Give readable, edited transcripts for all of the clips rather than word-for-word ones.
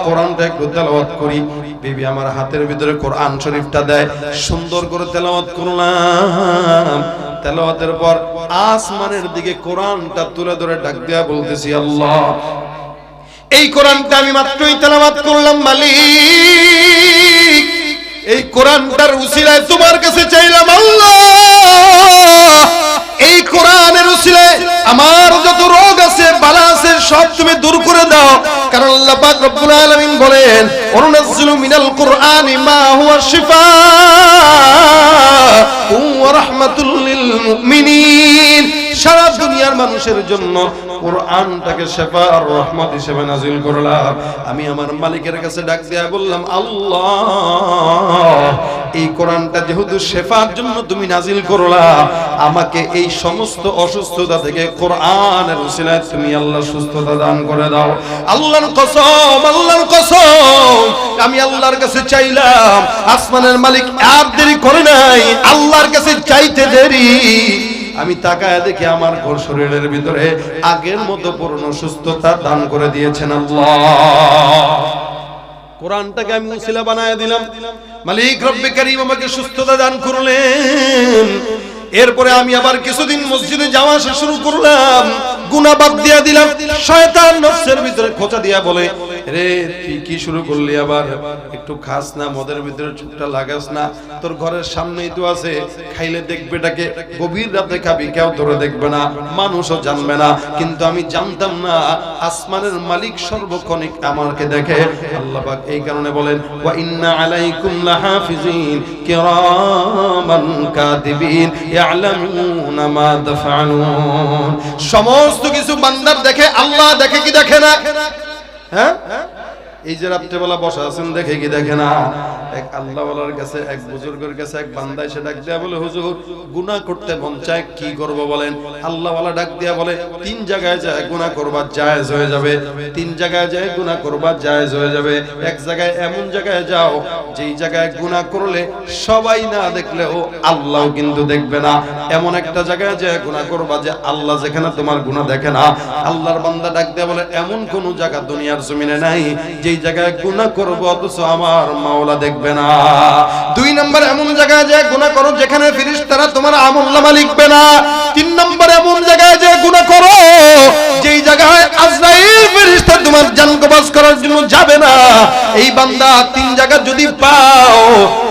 কোরআনটা একটু তেলাওয়াত করি। বিবি আমার হাতের ভিতরে কোরআন শরীফটা দেয়, সুন্দর করে তেলাওয়াত করলাম। তেলাওয়াতের পর আসমানের দিকে কোরআনটা তুলে ধরে ডাক দিয়া বলতেছি, আল্লাহ এই কোরআনটা আমি মাত্রই তেলাওয়াত করলাম মালিক, এই কোরআনটার উসিলায় তোমার কাছে চাইলাম আল্লাহ, এই কোরআনের উসিলায় আমার যত রোগ আছে বালা আছে সব তুমি দূর করে দাও। কারণ আল্লাহ পাক রব্বুল আলামিন বলেন, ওয়ানুনাজ্জিলু মিনাল কুরআনি মা হুয়া শিফাউ ওয়া রাহমাতুল লিল মুমিনিন। সারা দুনিয়ার মানুষের জন্য কোরআনটাকে শিফা আর রহমত হিসেবে নাযিল করলাম। আমি আমার মালিকের কাছে ডাক দিয়া বললাম, আল্লাহ এই কোরআনটা যেহেতু শিফার জন্য তুমি নাযিল করলা, আমাকে এই সমস্ত অসুস্থতা থেকে কোরআনের উসিলায় তুমি আল্লাহ সুস্থতা দান করে দাও। আল্লাহর কসম, আল্লাহর কসম, আমি আল্লাহর কাছে চাইলাম, আসমানের মালিক আর দেরি করে নাই, আল্লাহর কাছে চাইতে দেরি। আমি তাকায় দেখি আমার ঘর শরীরের ভিতরে আগের মতো পূর্ণ সুস্থতা দান করে দিয়েছেন আল্লাহ। কোরআনটাকে আমি উসিলা বানায় দিলাম, মালিক রব্বে কারীম আমাকে সুস্থতা দান করলেন। এরপরে আমি আবার কিছুদিন মসজিদে যাওয়া আসা শুরু করলাম, গুনাহ বাদ দিয়া দিলাম। শয়তান নফসের ভিতরে খোঁচা দিয়া বলে, রে তুই কি শুরু করলি আবার, একটু খাস না, মদের ভিতরে চুপটা লাগাস না, তোর ঘরের সামনেই তো আছে, খাইলে দেখবে এটাকে, গভীর রাতে খাবি কেউ তোরে দেখবে না, মানুষও জানবে না। কিন্তু আমি জানতাম না আসমানের মালিক সর্বক্ষণিক আমাকে দেখে। আল্লাহ পাক এই কারণে বলেন, ওয়া ইন্না আলাইকুম লাহাফিজিন কিরামান কাতিবিন ইয়ালামুনা মা তাফআলুন। সমস্ত কিছু বান্দার দেখে, আল্লাহ দেখে কি দেখে না? হ্যাঁ, এই যে রাত্রেবেলা বসা আছেন দেখে কি দেখে না? এক আল্লাহওয়ালার কাছে, এক বুজুর্গের কাছে এক বান্দা এসে ডাক দিয়া বলে, হুজুর গুনাহ করতে মন চায়, কি করব বলেন? আল্লাহওয়ালা ডাক দিয়া বলে, তিন জায়গায় যায় গুনাহ করবা জায়েজ হয়ে যাবে, তিন জায়গায় যায় গুনাহ করবা জায়েজ হয়ে যাবে। এক জায়গায় এমন জায়গায় যাও যেই জায়গায় গুনাহ করলে সবাই না দেখলেও আল্লাহও কিন্তু দেখবে না, এমন একটা জায়গায় যায় গুনাহ করবা যে আল্লাহ যেখানে তোমার গুনাহ দেখে না। আল্লাহর বান্দা ডাক দিয়া বলে, এমন কোন জায়গা দুনিয়ার জমিনে নাই যেই জায়গায় গুনাহ করব অথচ আমার মাওলা দেখবে না। দুই নম্বর, এমন জায়গায় যায় গুনাহ করো যেখানে ফেরেশতারা তোমার আমলনামা লিখবে না। তিন নম্বর, এমন জায়গায় যায় গুনাহ করো যেই জায়গায় আজরাইল ফেরেশতা তোমার জান কবজ করার জন্য যাবে না। এই বান্দা তিন জায়গা যদি পাও,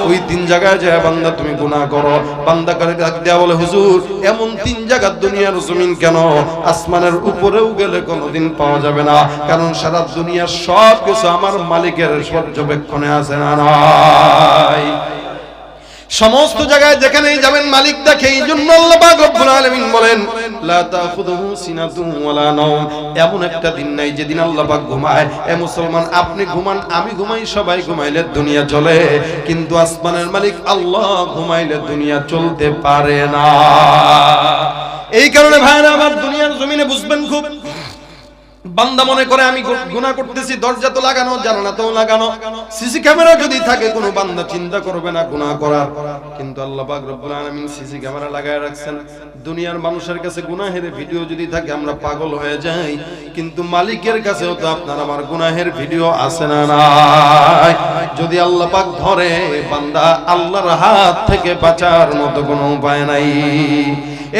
ওই তিন জায়গায় যায় বান্দা তুমি গুনাহ করো। বান্দা করে ডাক দেয়া বলে, হুজুর এমন তিন জায়গা দুনিয়ার জমিন কেন, আসমানের উপরেও গেলে কোনোদিন পাওয়া যাবে না, কারণ সারা দুনিয়ার সব কিছু আমার মালিকের পর্যবেক্ষণে আছে না নাই? সমস্ত জায়গায় যেখানেই যাবেন মালিক দেখে। এই জন্য আল্লাহ পাক রব্বুল আলামিন বলেন, লা তাখুযুহু সিনাতুন ওয়ালা নাওম। এমন একটা দিন নাই যেদিন আল্লাহ পাক ঘুমায়। এ মুসলমান, আপনি ঘুমান, আমি ঘুমাই, সবাই ঘুমাইলে দুনিয়া চলে, কিন্তু আসমানের মালিক আল্লাহ ঘুমাইলে দুনিয়া চলতে পারে না। এই কারণে ভাইরা আমার, দুনিয়ার জমিনে বুঝবেন খুব, বান্দা মনে করে আমি গুনাহ করতেছি, দরজা তো লাগানো, জানালা তো লাগানো, সিসি ক্যামেরা যদি থাকে কোনো বান্দা চিন্তা করবে না গুনাহ করার। কিন্তু আল্লাহ পাক রব্বুল আলামিন সিসি ক্যামেরা লাগায় রাখছেন। দুনিয়ার মানুষের কাছে গুনাহের ভিডিও যদি থাকে আমরা পাগল হয়ে যাই, কিন্তু মালিকের কাছেও তো আপনার আমার গুনাহের ভিডিও আছে না নাই? যদি আল্লাহ পাক ধরে, বান্দা আল্লাহর হাত থেকে বাঁচার মতো কোনো উপায় নাই।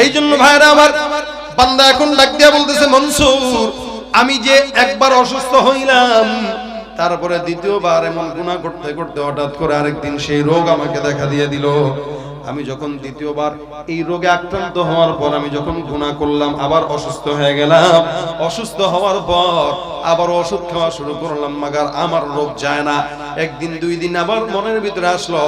এই জন্য ভাইরা আমার, বান্দা এখন ডাক দিয়া বলতেছে, মনসুর আমি যে একবার অসুস্থ হইলাম, তারপরে দ্বিতীয়বার এমন গুনাহ করতে করতে হঠাৎ করে আরেকদিন সেই রোগ আমাকে দেখা দিয়ে দিল। আমি যখন দ্বিতীয়বার এই রোগে আক্রান্ত হওয়ার পর আমি যখন গুনাহ করলাম, আবার অসুস্থ হয়ে গেলাম। অসুস্থ হওয়ার পর আবার ওষুধ খাওয়া শুরু করলাম, মাগার আমার রোগ যায় না। একদিন দুই দিন আবার মনের ভিতরে আসলো,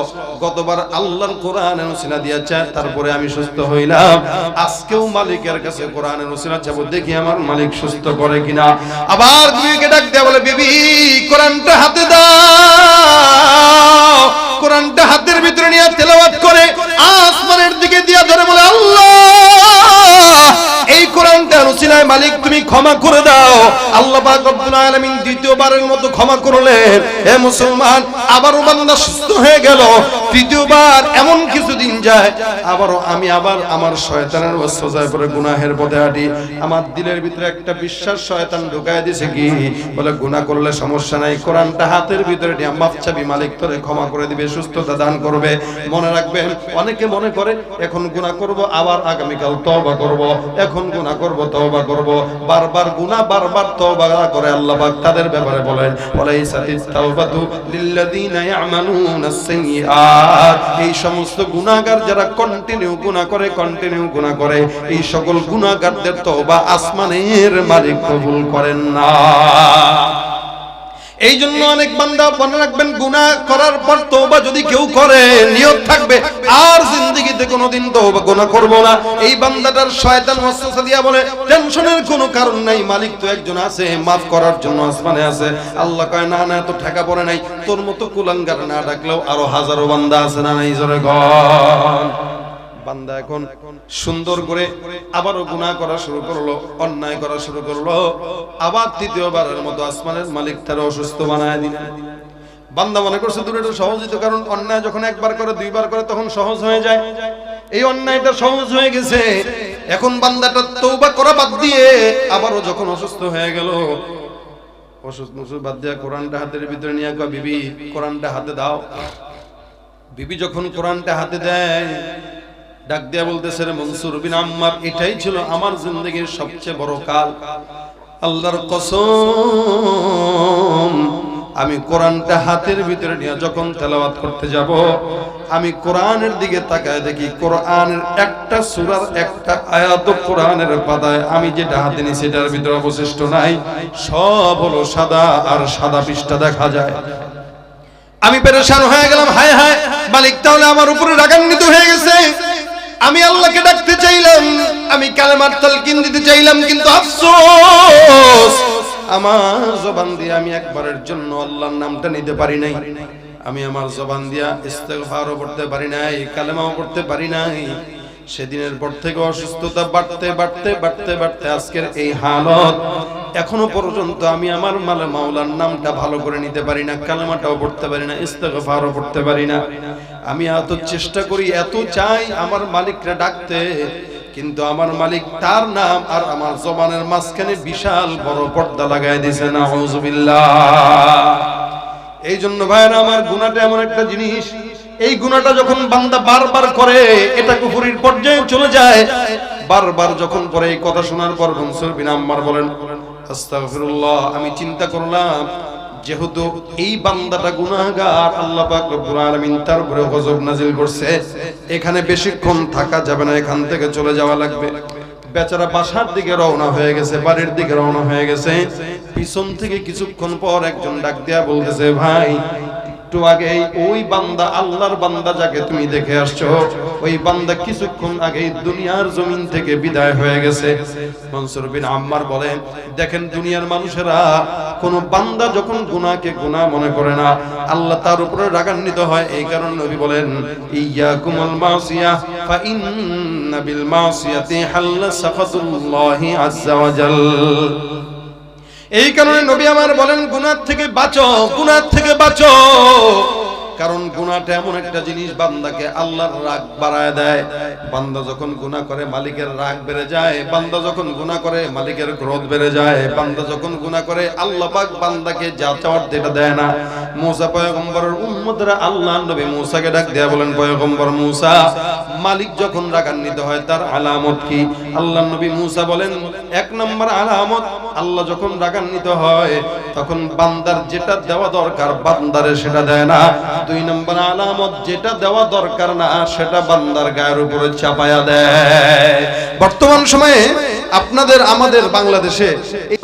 গতবার আল্লাহর কোরআনের উসিলা দিয়েছে, তারপরে আমি সুস্থ হইলাম। আজকেও মালিকের কাছে কোরআনের উসিলা চাইবো, দেখি আমার মালিক সুস্থ করে কিনা। আবার বিবিকে ডাক দেয়া বলে, বিবি কোরআনটা হাতে দাও। কোরআনটা হাতের ভিতরে নিয়ে তেলাওয়াত করে আসমানের দিকে দিয়া ধরে বলে, আল্লাহ এই কোরআনটার উসিলায় মালিক তুমি ক্ষমা করে দাও। আল্লাহ পাক রব্বুল আলামিন দ্বিতীয়বার দ্বিতীয়বারের মতো ক্ষমা করলেন। হে মুসলমান, আবারও বান্দা সুস্থ হয়ে গেল। তৃতীয়বার এমন কিছুদিন যায়, আবারও আমি আমার শয়তানের ওয়াসওয়াসায় পড়ে গুনাহের পথে হাঁটি। আমার দিলের ভিতরে একটা বিশ্বাস শয়তান ঢুকায় দিয়েছে, কি বলে, গুনাহ করলে সমস্যা নাই, কোরআনটা হাতের ভিতরে নিয়ে মাফ চাবি, মালিক তোরে ক্ষমা করে দিবে, সুস্থতা দান করবে। মনে রাখবেন, অনেকে মনে করে এখন গুনাহ করব, আবার আগামীকাল তওবা করব, এখন গুনাহ করব, তওবা করব। বারবার গুনাহ, বারবার তওবা করে আল্লাহ পাক তাদের ব্যাপারে বলেন, ওয়ালাইসাতিত তাওবাতু লিল্লাযিনা ইয়ামালুনাস সাইয়্যাত। এই সমস্ত গুনাহগার যারা কন্টিনিউ গুনাহ করে, এই সকল গুনাহগারদের তওবা আসমানের মালিক কবুল করেন না। এই জন্য অনেক বান্দা মনে রাখবেন, গুনাহ করার পর তওবা যদি কেউ করে, নিয়ত থাকবে আর জিন্দেগিতে কোনোদিন তওবা গুনাহ করব না। এই বান্দাটার শয়তান ওয়াসওয়াসা দিয়া বলে, টেনশনের কোনো কারণ নাই, মালিক তো একজন আছে, মাফ করার জন্য আসমানে আছে। আল্লাহ কয়, না না, তো ঠেকা পড়ে নাই, তোর মতো কুলাঙ্গার না ডাকলেও আরো হাজারো বান্দা আছে না নাই, জোরে গণ। বান্দা এখন সুন্দর করে আবারও গুনাহ করা শুরু করলো, অন্যায় করা শুরু করলো, আবার তৃতীয়বারের মতো আসমানের মালিক তার অসুস্থ বানায় দিলেন। বান্দা মনে করছে দূরে এটা সহজিত, কারণ অন্যায় যখন একবার করে, দুইবার করে, তখন সহজ হয়ে যায়। এই অন্যায়টা সহজ হয়ে গেছে। এখন বান্দাটা তওবা করা বাদ দিয়ে আবারও যখন অসুস্থ হয়ে গেল, অসুস্থ বাদ দিয়ে কোরআনটা হাতের ভিতরে নিয়ে কয়, বিবি কোরআনটা হাতে দাও। বিবি যখন কোরআনটা হাতে দেয়, ডাক দিয়া বলতেছে, রে মনসুর বিন আম্মার, এটাই ছিল আমার জিন্দেগীর সবচেয়ে বড় কাল। আল্লাহর কসম, আমি কোরআনটা হাতের ভিতরে নিয়ে যখন তেলাওয়াত করতে যাব, আমি কোরআনের দিকে তাকায় দেখি, কোরআনের একটা সূরার একটা আয়াত কোরআনের পাতায় আমি যেটা হাতে নিই সেটার ভিতরে অবশিষ্ট নাই, সব হলো সাদা, আর সাদা পৃষ্ঠা দেখা যায়। আমি পেরেশান হয়ে গেলাম, হায় হায়, মালিক তাহলে আমার উপরে রাগান্বিত হয়ে গেছে। আমি আল্লাহকে ডাকতে চাইলাম, আমি কালেমার তালকিন দিতে চাইলাম, কিন্তু আফসোস আমার জবান দিয়ে আমি একবারের জন্য আল্লাহর নামটা নিতে পারি নাই। আমি আমার জবান দিয়া ইস্তেগফারও পড়তে পারি নাই, কালেমাও পড়তে পারি নাই। সেদিনের পর থেকে অসুস্থতা বাড়তে বাড়তে বাড়তে বাড়তে আজকের এই হালত। এখনো পর্যন্ত আমি আমার মাওলার নামটা ভালো করে নিতে পারি না, কালেমাটাও পড়তে পারি না, ইস্তেগফারও পড়তে পারি না। আমি এত চেষ্টা করি, এত চাই আমার মালিককে ডাকতে, কিন্তু আমার মালিক, তার নাম আর আমার জবানের মাঝখানে বিশাল বড় পর্দা লাগায় দিয়েছে। নাউযুবিল্লাহ। এই জন্য ভাইরা আমার, গুনাহটা এমন একটা জিনিস, এই গুনাহটা যখন বান্দা বারবার করে, এটা কুফরির পর্যায়ে চলে যায়। বারবার যখন পরে, এই কথা শোনার পর মনসুর বিন আম্মার বলেন, আস্তাগফিরুল্লাহ, আমি চিন্তা করলাম, যেহেতু এই বান্দাটা গুনাহগার, আল্লাহ পাক রব্বুল আলামিন তার উপরে গজব নাজিল করছে, এখানে বেশিক্ষণ থাকা যাবে না, এখান থেকে চলে যাওয়া লাগবে। বেচারা বাসার দিকে রওনা হয়ে গেছে, বাড়ির দিকে রওনা হয়ে গেছে। পিছন থেকে কিছুক্ষণ পর একজন ডাক দিয়া বলতেছে, ভাই একটু আগে ওই বান্দা, আল্লাহর বান্দা যাকে তুমি দেখে আসছো, ওই বান্দা কিছুক্ষণ আগে দুনিয়ার জমিন থেকে বিদায় হয়ে গেছে। মনসুর বিন আম্মার বলেন, দেখেন দুনিয়ার মানুষেরা কোন বান্দা যখন গুনাহকে গুনাহ মনে করে না, আল্লাহ তার উপরে রাগান্বিত হয়। এই কারণে নবী বলেন, ইয়াকুমুল মাসিয়াহ ফা ইন্না বিল মাসিয়াতি হাল্লা সাখাতুল্লাহি আযজা ওয়া জাল। এই কারণে নবী আমার বলেন, গুনাহ থেকে বাঁচো, গুনাহ থেকে বাঁচো। কারণ গুনাহটা এমন একটা জিনিস, বান্দাকে আল্লাহর রাগ বাড়ায় দেয়। বান্দা যখন গুনাহ করে, মালিকের রাগ বেড়ে যায়। বান্দা যখন গুনাহ করে, মালিকের ক্রোধ বেড়ে যায়। বান্দা যখন গুনাহ করে, আল্লাহ পাক বান্দাকে যা চাওয়ার সেটা দেয় না। মুসা পয়গম্বরের উম্মতরা আল্লাহর নবী মুসাকে ডাক দেয়া বলেন, পয়গম্বর মুসা, মালিক যখন রাগান্বিত হয় তার আলামত কি? আল্লাহর নবী মুসা বলেন, এক নম্বর আলামত, আল্লাহ যখন রাগান্বিত হয় তখন বান্দার যেটা দেওয়া দরকার বান্দারে সেটা দেয় না। দুই নম্বর আলামত, যেটা দেওয়া দরকার না সেটা বান্দার গায়ের উপরে চাপায়া দেয়। বর্তমান সময়ে আপনাদের আমাদের বাংলাদেশে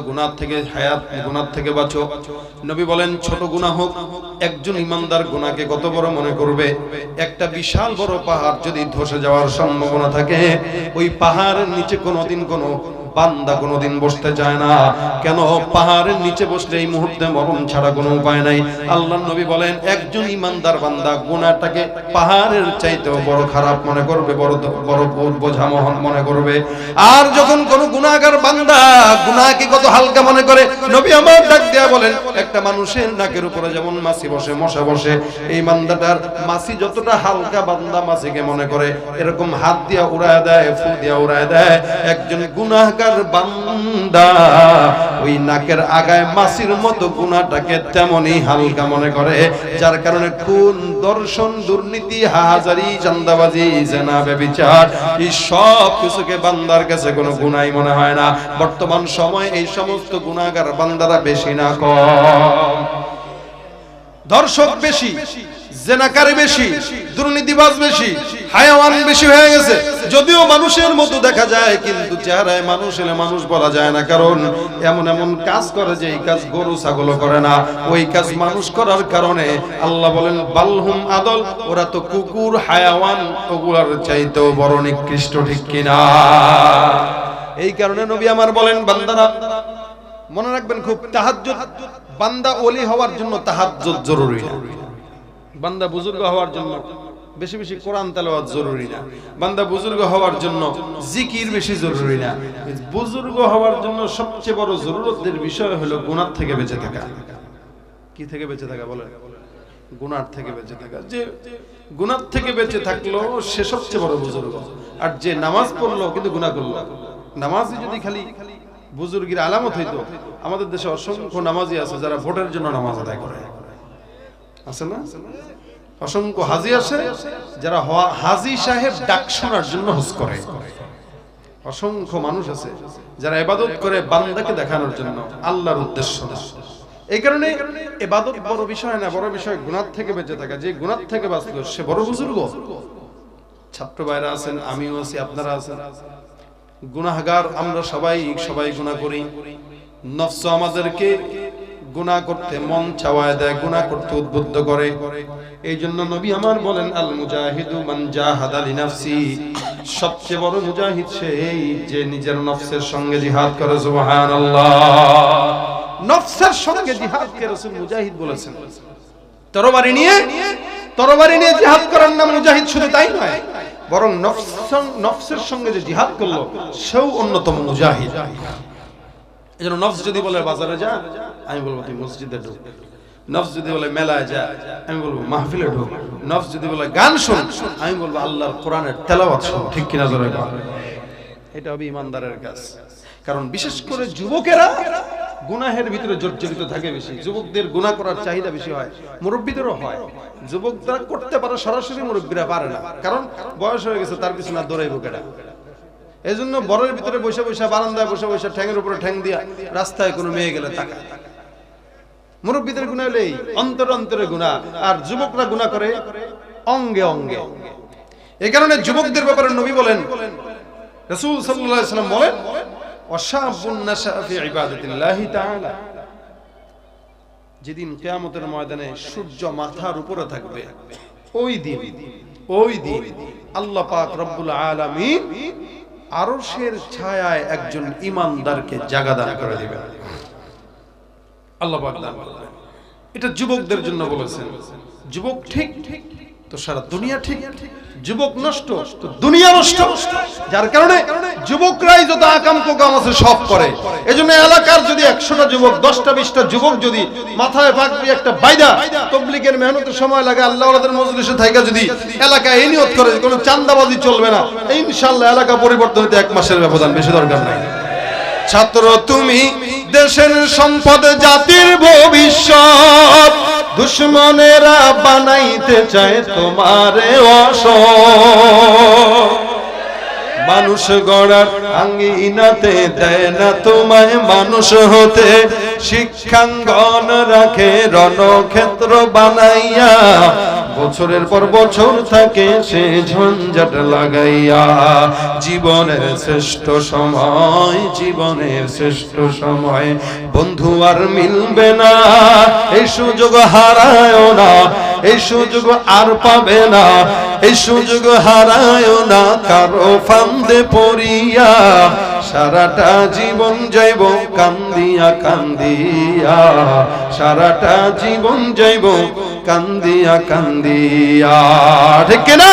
গুনাহ থেকে হায়াত, গুনাহ থেকে বাঁচো। নবী বলেন, ছোট গুনাহ হোক, একজন ইমানদার গুনাহকে কত বড় মনে করবে? একটা বিশাল বড় পাহাড় যদি ধসে যাওয়ার সম্ভাবনা থাকে, ওই পাহাড়ের নিচে কোনোদিন কোনো বান্দা কোনোদিন বসতে চায় না। কেন? পাহাড়ের নিচে বসলে এই মুহূর্তে মরণ ছাড়া কোনো উপায় নাই। আল্লাহর নবী বলেন একজন ইমানদার বান্দা গুনাহটাকে পাহাড়ের চাইতেও বড় খারাপ মনে করবে, বড় বোঝা মনে করবে। আর যখন কোন গুনাহগার বান্দা গুনাহকে কত হালকা মনে করে, নবী আমার ডাক দেয়া বলেন একটা মানুষের নাকের উপরে যেমন মাছি বসে, মশা বসে, এই বান্দাটার মাছি যতটা হালকা বান্দা মাছিকে মনে করে, এরকম হাত দিয়া উড়ায় দেয়, ফু দিয়া উড়ায় দেয় একজন গুনাহগার বান্দা ওই নাকের আগায় মাছির মতো গুনাহটাকে তেমনই হালকা মনে করে। যার কারণে খুন, দর্শন, দুর্নীতি, হাজারি, চাঁদাবাজি, জিনা, ব্যভিচার এই সব কিছুকে বান্দার কাছে কোনো গুনাহই মনে হয় না। বর্তমান সময়ে এই সমস্ত গুনাহগার বান্দারা বেশি না কম? দর্শক বেশি, জিনাকারী বেশি, দুর্নীতিবাজ বেশি, হায়াওয়ান বেশি হয়ে গেছে। যদিও মানুষের মতো দেখা যায় কিন্তু চেহারায় মানুষ এলে মানুষ বলা যায় না, কারণ এমন এমন কাজ করে যে এই কাজ গরু ছাগলও করে না। ওই কাজ মানুষ করার কারণে আল্লাহ বলেন বালহুম আদল, ওরা তো কুকুর, হায়াওয়ান, ওগুলার চাইতেও বড় নিকৃষ্ট, ঠিক কিনা? এই কারণে নবী আমার বলেন বান্দারা মনে রাখবেন খুব, তাহাজ্জুদ, বান্দা ওলি হওয়ার জন্য তাহাজ্জুদ জরুরি না। বান্দা বুজুর্গ হওয়ার জন্য বেশি বেশি কোরআন তেলাওয়াত জরুরি না। বান্দা বুজুর্গ হওয়ার জন্য জিকির বেশি জরুরি না। বুজুর্গ হওয়ার জন্য সবচেয়ে বড় জরুরতের বিষয় হলো গুনাহ থেকে বেঁচে থাকা। কি থেকে বেঁচে থাকা বলেন? গুনাহ থেকে বেঁচে থাকা। যে গুনাহ থেকে বেঁচে থাকলো সে সবচেয়ে বড় বুজুর্গ। আর যে নামাজ পড়লো কিন্তু গুনাহ করলো, নামাজই যদি খালি বুজুর্গের আলামত হইতো, আমাদের দেশে অসংখ্য নামাজি আছে যারা ভোটের জন্য নামাজ আদায় করে, আছে না? অসংখ্য হাজি আছে যারা হাজি সাহেব ডাক শোনার জন্য হজ করে। অসংখ্য মানুষ আছে যারা ইবাদত করে বান্দাকে দেখানোর জন্য, আল্লাহর উদ্দেশ্য না। এই কারণে ইবাদত বড় বিষয় না, বড় বিষয় গুনাহ থেকে বেঁচে থাকা। যে গুনাহ থেকে বাঁচলো সে বড় বুজুর্গ। ছাত্র ভাইরা আছেন, আমিও আছি, আপনারা আছেন। গুনাহগার আমরা সবাই গুনাহ করি। নফস আমাদেরকে গুনাহ করতে মন চাওয়ায় দেয়, গুনাহ করতে উদ্বুদ্ধ করে। এই জন্য নবী আমার বলেন আল মুজাহিদু মান জাহাদা লিনাফসি, সবচেয়ে বড় মুজাহিদ সেই যে নিজের নফসের সঙ্গে জিহাদ করে। সুবহানাল্লাহ। নফসের সঙ্গে জিহাদকে রাসূল মুজাহিদ বলেছেন। তরবারি নিয়ে জিহাদ করার নাম মুজাহিদ। শুধু তাই নয়, বরং নফসের সঙ্গে যে জিহাদ করলো সেও অন্যতম মুজাহিদ। এজন্য নফস যদি বলে বাজারে যা, আমি বলবো তুই মসজিদে ঢোক। নফস যদি বলে মেলায় যা, আমি বলবো মাহফিলে ঢোক। নফস যদি বলে গান শোন, আমি বলবো আল্লাহর কোরআনের তেলাওয়াত শোন। ঠিক কিনা জোরে বল? এটা হবে ইমানদারের কাজ। কারণ বিশেষ করে যুবকেরা গুনাহের ভিতরে জর্জরিত থাকে বেশি। যুবকদের গুনাহ করার চাহিদা বেশি হয়, মুরব্বীদেরও হয়। যুবকরা করতে পারে সরাসরি, মুরব্বীরা পারে না, কারণ বয়স হয়ে গেছে, তার পিছনে দৌড়াইবো কেডা। এই জন্য বরের ভিতরে বসে বসে, বারান্দায় বসে বসে, ঠ্যাঙের উপরে ঠ্যাং দিয়া রাস্তায় কোনো মেয়ে গেলে তাকায়। মুরব্বীদের গুনাহ হলে অন্তরে অন্তরে গুনাহ, আর যুবকরা গুনাহ করে অঙ্গে অঙ্গে। এই কারণে যুবকদের ব্যাপারে নবী বলেন, রাসূল সাল্লাল্লাহু আলাইহি ওয়াসাল্লাম বলেন ওয়াশাবুন নাশা ফি ইবাদাতিল্লাহি তাআলা, যেদিন কিয়ামতের ময়দানে সূর্য মাথার উপরে থাকবে, ওই দিন আল্লাহ পাক রব্বুল আলামিন আরশের ছায়ায় একজন ঈমানদারকে জায়গা দান করে দিবেন। আল্লাহ পাক দান করবেন। এটা যুবকদের জন্য বলেছেন। যুবক ঠিক তো সারা দুনিয়া ঠিক, যুবক নষ্ট তো দুনিয়া নষ্ট। যার কারণে যুবকরাই যত আকাম কোকাম আছে সব করে। এজন্য এলাকার যদি 100টা যুবক, 10টা 20টা যুবক যদি মাথায় পাগড়ি একটা বাইদা তাবলীগের মেহনতের সময় লাগে, আল্লাহ ওয়ালাদের মজলিসে থাইকা যদি এলাকায় এই নিয়ত করে কোনো চাঁদাবাজি চলবে না, ইনশাআল্লাহ এলাকা পরিবর্তন হতে 1 মাসের ব্যবধান, বেশি দরকার নাই। ছাত্র তুমি দেশের সম্পদ, জাতির ভবিষ্যৎ, দুশ্মনেরা বানাইতে চায় তোমারে অসৎ। মানুষ গড়ার আঙ্গিনাতে দেয় না তোমায় মানুষ হতে, শিক্ষাঙ্গন রাখে রণক্ষেত্র বানাইয়া, বছরের পর বছর থাকে সে ঝঞ্ঝাট লাগাইয়া। জীবনের শ্রেষ্ঠ সময় বন্ধু আর মিলবে না, এই সুযোগ হারায় না, এই সুযোগ আর পাবে না, এই সুযোগ হারায় না কারো ফান্দে পড়িয়া। সারাটা জীবন যাইব কান্দিয়া কান্দিয়া, সারাটা জীবন যাইব কান্দিয়া কান্দিয়া। ঠিক না?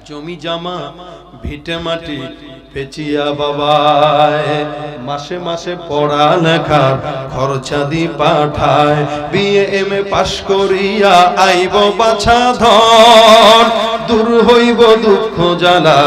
জমি জামা ভিটে মাটি পেচিয়া বাবায়, মাসে মাসে পড়ালেখার খরচা দি পাঠায়, বিএ এমএ পাশ করিয়া আইব বাছা ধন, দূর হইব দুঃখ জ্বালা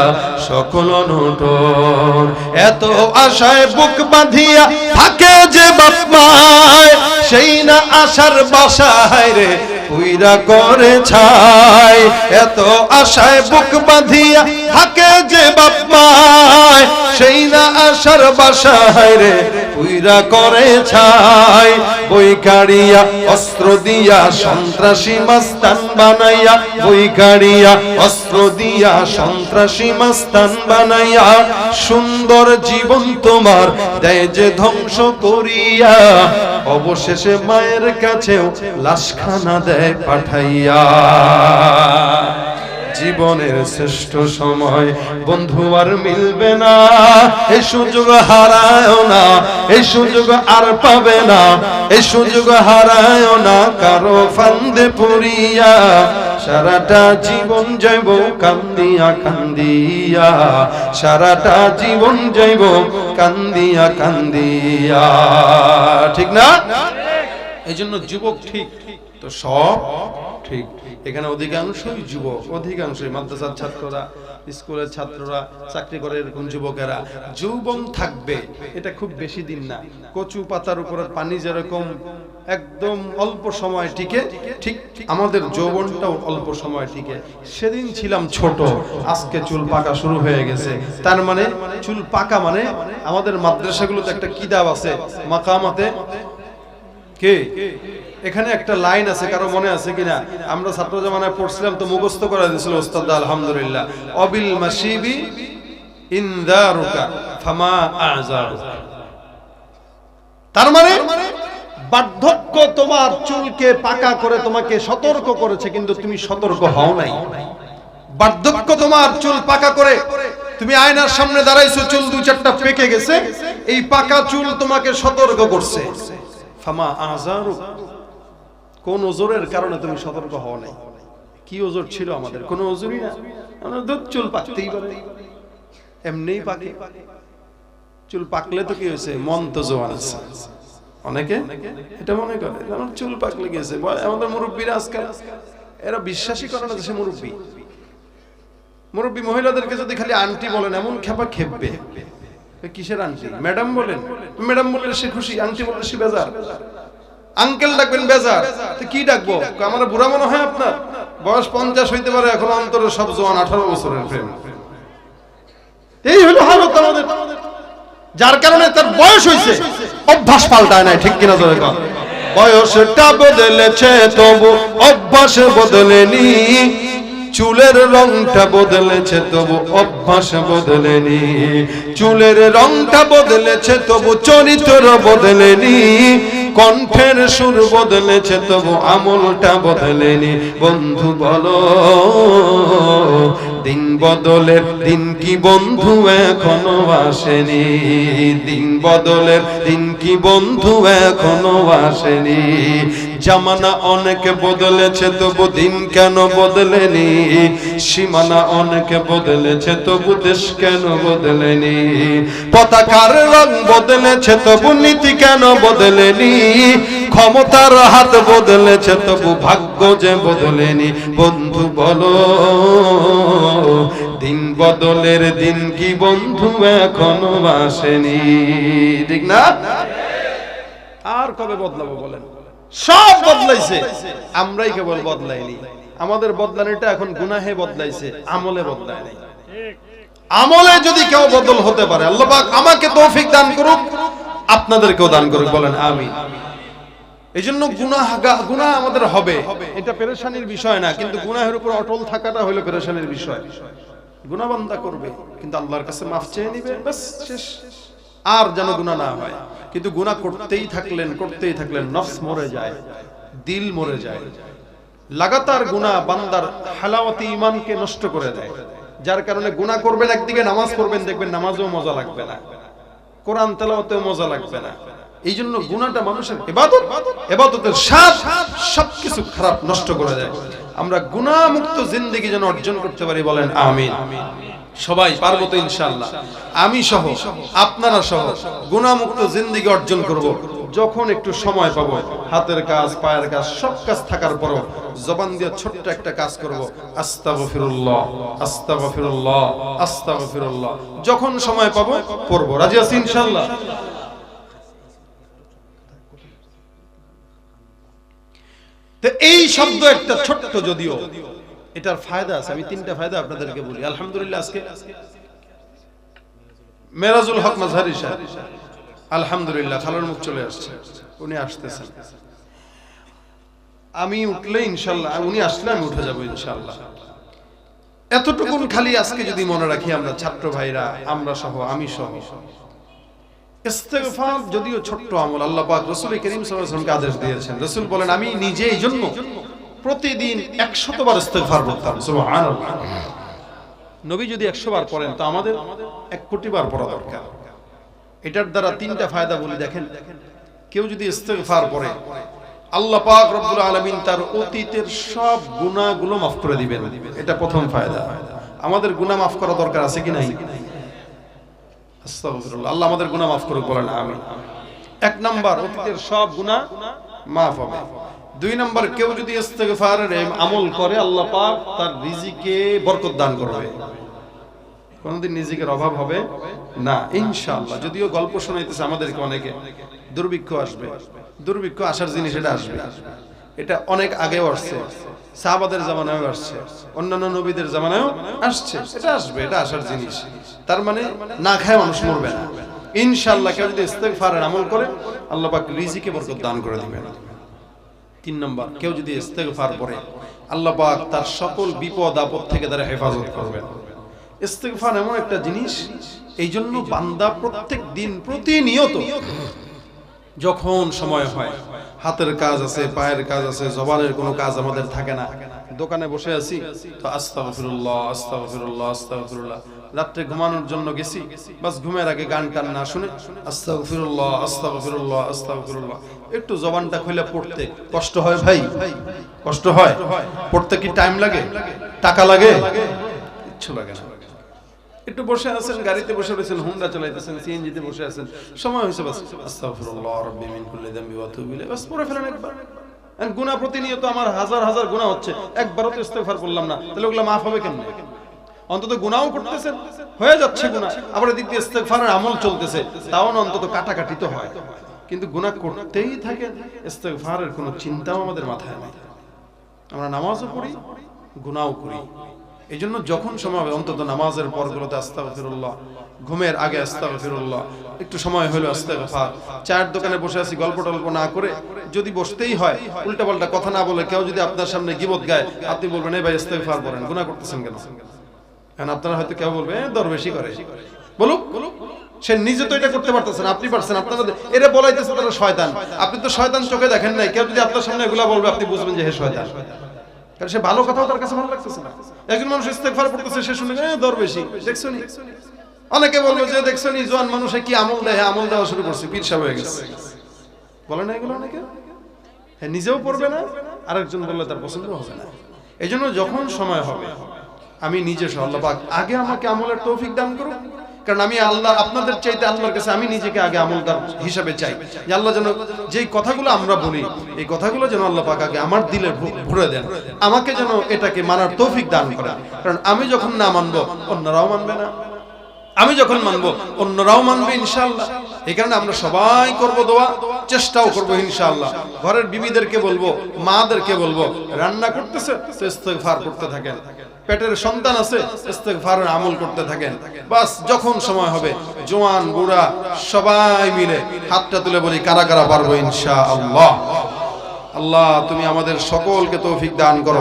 সকল অনটন। এত আশায় বুক বাঁধিয়া থাকে যে বাপ মায়, সেই না আশার বাসায় রে পুইরা করে ছাই। এত আশায় বুক বাঁধিয়া থাকে যে বাপ মায়, সেই না আশার বাসায় রে পুইরা করে ছাই। বই কাড়িয়া অস্ত্র দিয়া সন্ত্রাসী মাস্তান বানাইয়া, বই কাড়িয়া অস্ত্র দিয়া সন্ত্রাসী মাস্তান বানাইয়া, সুন্দর জীবন তোমার দেয় যে ধ্বংস করিয়া, অবশেষে মায়ের কাছেও লাশখানা দেয় পাঠাইয়া। জীবনের শ্রেষ্ঠ সময় বন্ধু আর মিলবে না, এই সুযোগ হারায়ও না, এই সুযোগ আর পাবে না, এই সুযোগ হারায়ও না কারো ফান্দে পড়িয়া। সারাটা জীবন যাইব কান্দিয়া কান্দিয়া, সারাটা জীবন যাইব কান্দিয়া কান্দিয়া। ঠিক না? এই জন্য যুবক ঠিক তো সব ঠিক। এখানে অধিকাংশই যুবক, অধিকাংশই মাদ্রাসার ছাত্ররা, স্কুলের ছাত্ররা, চাকরি করে এরকম যুবকেরা। যৌবন থাকবে এটা খুব বেশি দিন না। কচু পাতার উপর পানি যেরকম একদম অল্প সময় টিকে, ঠিক আমাদের যৌবনটাও অল্প সময় টিকে। সেদিন ছিলাম ছোট, আজকে চুল পাকা শুরু হয়ে গেছে। তার মানে চুল পাকা মানে আমাদের মাদ্রাসাগুলোতে একটা কিতাব আছে মাকামাতে কে, এখানে একটা লাইন আছে, কারো মনে আছে কিনা? আমরা ছাত্র জামানায় পড়ছিলাম তো মুখস্থ করে দিয়েছিল ওস্তাদ আলহামদুলিল্লাহ। অবিল মাসিবি ইনদারুকা ফামা আযারুকা। তার মানে বার্ধক্য তোমার চুলকে পাকা করে তোমাকে সতর্ক করেছে, কিন্তু তুমি সতর্ক হও নাই। বার্ধক্য তোমার চুল পাকা করে, তুমি আয়নার সামনে দাঁড়াইছো, চুল দুই চারটা পেকে গেছে, এই পাকা চুল তোমাকে সতর্ক করছে। ফামা আযারুকা, কোন ওজরের কারণে তুমি সতর্ক হও নাই? কি ওজর ছিল আমাদের? কোন ওজরই না। আমরা দুধ চুল পাকতেই পারে, এমনিই পাকে। চুল পাকলে তো কি হয়েছে? মন তো জোয়ান আছে। অনেকে এটা মনে করে আমার চুল পাকলে গেছে। আমাদের মুরব্বীরা আজকাল এরা বিশ্বাসই করে না যে সে মুরব্বী। মুরব্বী মহিলাদেরকে যদি খালি আন্টি বলেন, এমন খেপা খেপবে। কিসের আন্টি? ম্যাডাম বলেন, ম্যাডাম বললে সে খুশি, আন্টি বললে সে বেজার। আঙ্কেল ডাকবেন বেজার, তো কি ডাকবো? আমার বুড়া মনে হয় আপনার? বয়স 50 হইতে পারে, এখন অন্তরে সব জোয়ান 18 বছরের প্রেম। এই হলো হালত আমাদের। যার কারণে তার বয়স হইছে, অভ্যাস পাল্টায় নাই। ঠিক কিনা জোরে কর? বয়সটা বদলেছে তবু অভ্যাস বদলেনি, চুলের রংটা বদলেছে তবু অভ্যাস বদলেনি, চুলের রংটা বদলেছে তবু চরিত্র বদলেনি, কণ্ঠের সুর বদলেছে তবু আমলটা বদলেনি। বন্ধু বলো দিন বদলের দিন কি বন্ধু এখনো আসেনি? দিন বদলের দিন কি বন্ধু এখনো আসেনি? জামানা অনেক বদলেছে তবু দিন কেন বদলেনি? সীমানা অনেক বদলেছে তবু দেশ কেন বদলেনি? পতাকার রং বদলেছে তবু নীতি কেন বদলেনি? ক্ষমতার হাত বদলেছে তবু ভাগ্য যে বদলেনি। বন্ধু বলো দিন বদলের দিন কি বন্ধু এখনো আসেনি? ঠিক না? আর কবে বদলাবো বলেন? সব বদলাইছে, আমরাই কেবল বদলাইনি। আমাদের বদলানিটা এখন গুনাহে বদলাইছে, আমলে বদলায় নাই। আমলে যদি কেউ বদল হতে পারে, আল্লাহ পাক আমাকে তৌফিক দান করুক, আপনাদেরকেও দান করুক, বলেন আমিন। এই জন্য গুনাহ আমাদের হবে, এটা পেরেশানির বিষয় না, কিন্তু গুনাহের উপর অটল থাকাটা হলো পেরেশানির বিষয়। গুনাহ বান্দা করবে, কিন্তু আল্লাহর কাছে মাফ চেয়ে নিবে, বাস শেষ। আর যেন গুনাহ না হয়। কিন্তু গুনাহ করতেই থাকলেন নফস মরে যায়, দিল মরে যায়। লাগাতার গুনাহ বান্দার হালাওয়াতি ঈমানকে নষ্ট করে দেয়। যার কারণে গুনাহ করবেন একদিকে, নামাজ পড়বেন দেখবেন নামাজেও মজা লাগবে না, কোরআন তেলাওয়াতেও মজা লাগবে না। এই জন্য গুনাহটা মানুষের ইবাদত, ইবাদতের স্বাদ সবকিছু খারাপ নষ্ট করে দেয়। আমরা গুনাহ মুক্ত জিন্দেগি যেন অর্জন করতে পারি, বলেন আমিন। সবাই পারবো তো ইনশাআল্লাহ? আমি সহ, আপনারা সহ গুনাহ মুক্ত জিন্দেগি অর্জন করব। যখন একটু সময় পাবো, হাতের কাজ পায়ের কাজ সব কাজ থাকার পরও জবান দিয়ে ছোট্ট একটা কাজ করব, আস্তাগফিরুল্লাহ আস্তাগফিরুল্লাহ আস্তাগফিরুল্লাহ। যখন সময় পাবো পড়ব। রাজি আছি ইনশাআল্লাহ? তো এই শব্দ একটা ছোট্ট, যদিও এটার ফায়দা আছে। আমি তিনটা ফায়দা আপনাদেরকে বলি। আলহামদুলিল্লাহ আজকে মেরাজুল হক মাযহারি সাহেব, আলহামদুলিল্লাহ খালার মুখ চলে আসছে, উনি আসতেছেন। আমি উঠলে ইনশাআল্লাহ, উনি আসলে আমি উঠে যাব ইনশাআল্লাহ। এতটুকুন খালি আজকে যদি মনে রাখি আমরা, ছাত্র ভাইরা, আমরা সহ, আমি সহ, ইস্তেগফার যদিও ছোট্ট আমল, আল্লাহ পাক রাসূল করিম সাল্লাল্লাহু আলাইহি ওয়াসাল্লামকে আদেশ দিয়েছেন। রাসূল বলেন, আমি নিজে এই জন্য প্রতিদিন 100 বার ইস্তেগফার করতাম। সুবহানাল্লাহ। নবী যদি 100 বার পড়েন তো আমাদের 1 কোটি বার পড়া দরকার। এটার দ্বারা তিনটা ফায়দা বলি। দেখেন, কেউ যদি ইস্তেগফার পড়ে, আল্লাহ পাক রব্বুল আলামিন তার অতীতের সব গুনাহগুলো মাফ করে দিবেন। এটা প্রথম ফায়দা। আমাদের গুনাহ মাফ করা দরকার আছে কি নাই? আস্তাগফিরুল্লাহ, আল্লাহ আমাদের গুনাহ মাফ করুক, বলেন আমিন। 1 নাম্বার, অতীতের সব গুনাহ মাফ হবে। 2 নাম্বার, কেউ যদি ইস্তেগফারের আমল করে, আল্লাহ পাক তার রিজিকে বরকত দান করবে, কোনদিন রিজিকের অভাব হবে না ইনশাআল্লাহ। যদিও গল্প শোনাইতেছে আমাদেরকে অনেকে, দুর্ভিক্ষ আসবে, দুর্ভিক্ষ আসার জিনিস, এটা আসবে। এটা অনেক আগেও আসছে, সাহাবাদের জামানায়ও আসছে, অন্যান্য নবীদের জামানায়ও আসছে। এটা আসবে, এটা আসার জিনিস। তার মানে না খায় মানুষ মরবে না ইনশাআল্লাহ। কেউ যদি ইস্তেগফারের আমল করে, আল্লাহ পাক রিজিকে বরকত দান করে দিবেন। 3 নাম্বার, কেউ যদি ইস্তেগফার পড়ে, আল্লাহ পাক তার সকল বিপদ আপদ থেকে তার হেফাজত করবেন। ইস্তেগফার এমন একটা জিনিস, এই জন্য বান্দা প্রত্যেক দিন প্রতিনিয়ত যখন সময় হয়, হাতের কাজ আছে, পায়ের কাজ আছে, জবানের কোনো কাজ আমাদের থাকে না, দোকানে বসে আছি তো আস্তাগফিরুল্লাহ আস্তাগফিরুল্লাহ আস্তাগফিরুল্লাহ। রাত্রে ঘুমানোর জন্য গেছি, বাস ঘুমের আগে গান টান না শুনে আস্তাগফিরুল্লাহ আস্তাগফিরুল্লাহ আস্তাগফিরুল্লাহ। একটু জবানটা খুলে পড়তে কষ্ট হয় ভাই, কষ্ট হয়। পড়তে কি টাইম লাগে, টাকা লাগে? কিচ্ছু লাগে না। একটু বসে আছেন, গাড়িতে বসে রয়েছেন, হুন্ডা চালাইতেছেন, সিএনজিতে বসে আছেন, সময় হয়েছে, বাস আস্তাগফিরুল্লাহ রাব্বি মিন কুল্লি যামবি ওয়া আতুবু ইলাইহি, বাস পড়ে ফেলেন একবার। গুনাহ প্রতিনিয়ত আমার হাজার হাজার গুনাহ হচ্ছে, একবারও তো ইস্তেগফার করলাম না, তাহলে ওগুলা মাফ হবে কেমনে? অন্তত গুনাহও করতেছেন, হয়ে যাচ্ছে গুনাহ, আবার এদিক দিয়ে ইস্তেগফারের আমল চলতেছে, তাও না অন্তত কাটাকাটি তো হয়। কিন্তু গুনাহ করতেই থাকেন, ইস্তেগফারের কোনো চিন্তাও আমাদের মাথায় নেই। আমরা নামাজও পড়ি, গুনাহও করি। এই জন্য যখন সময় হবে অন্তত নামাজের পরগুলোতে আস্তাগফিরুল্লাহ, ঘুমের আগে আস্তাগফিরুল্লাহ, একটু সময় হলো আস্তাগফার। চায়ের দোকানে বসে আছি, গল্প টল্প না করে যদি বসতেই হয়, উল্টা পাল্টা কথা না বলে, কেউ যদি আপনার সামনে গীবত গায়, আপনি বলবেন, এই ভাই ইস্তেগফার করেন, গুনাহ করতেছেন কেন? কারণ আপনারা হয়তো কেউ বলবে দরবেশি করে, বলুক, সে নিজে তো এটা করতে পারতেছেন, আপনি পারছেন। আপনারা এরা বলাইতেছে তারা শয়তান, আপনি তো শয়তান চোখে দেখেন নাই। কেউ যদি আপনার সামনে এগুলা বলবে, আপনি বুঝবেন যে হে শয়তান, কারণ সে ভালো কথাও তার কাছে ভালো লাগতেছে না। একজন মানুষ ইস্তেগফার করতেছে, সে শুনে দরবেশি, দেখছনি? অনেকে বলবে যে দেখছনি জওয়ান মানুষে কি আমল দেয়, আমল দেওয়া শুরু করছে, পীর সাহেব হয়ে গেছে, বলে না এগুলো অনেকে? হ্যাঁ, নিজেও পড়বে না, আরেকজন বললে তার পছন্দ হবে না। এই জন্য যখন সময় হবে, আমি নিজে সহ আল্লাহ পাক আগে আমাকে আমলের তৌফিক দান করুন। কারণ আমি আল্লাহ, আপনাদের চাইতে আল্লাহর কাছে আমি নিজেকে আগে আমলদার হিসাবে চাই, যে আল্লাহ যেন যেই কথাগুলো আমরা বলি, এই কথাগুলো যেন আল্লাহ পাক আগে আমার দিলে ভরে দেন, আমাকে যেন এটাকে মানার তৌফিক দান করেন। কারণ আমি যখন না মানবো, অন্যরাও মানবে না, আমি যখন মানবো, অন্যরাও মানবে ইনশাআল্লাহ। এই কারণে আমরা সবাই করব দোয়া, চেষ্টাও করব ইনশাআল্লাহ। ঘরের বিবিদেরকে বলবো, মাদেরকে বলবো, রান্না করতেছে তো ইস্তেগফার করতে থাকেন, পেটের সন্তান আছে ইস্তেগফারের আমল করতে থাকেন। বাস যখন সময় হবে, জওয়ান বুড়া সবাই মিলে হাতটা তুলে বলি, কারা কারা পারবো ইনশাআল্লাহ। আল্লাহ তুমি আমাদের সকলকে তৌফিক দান করো।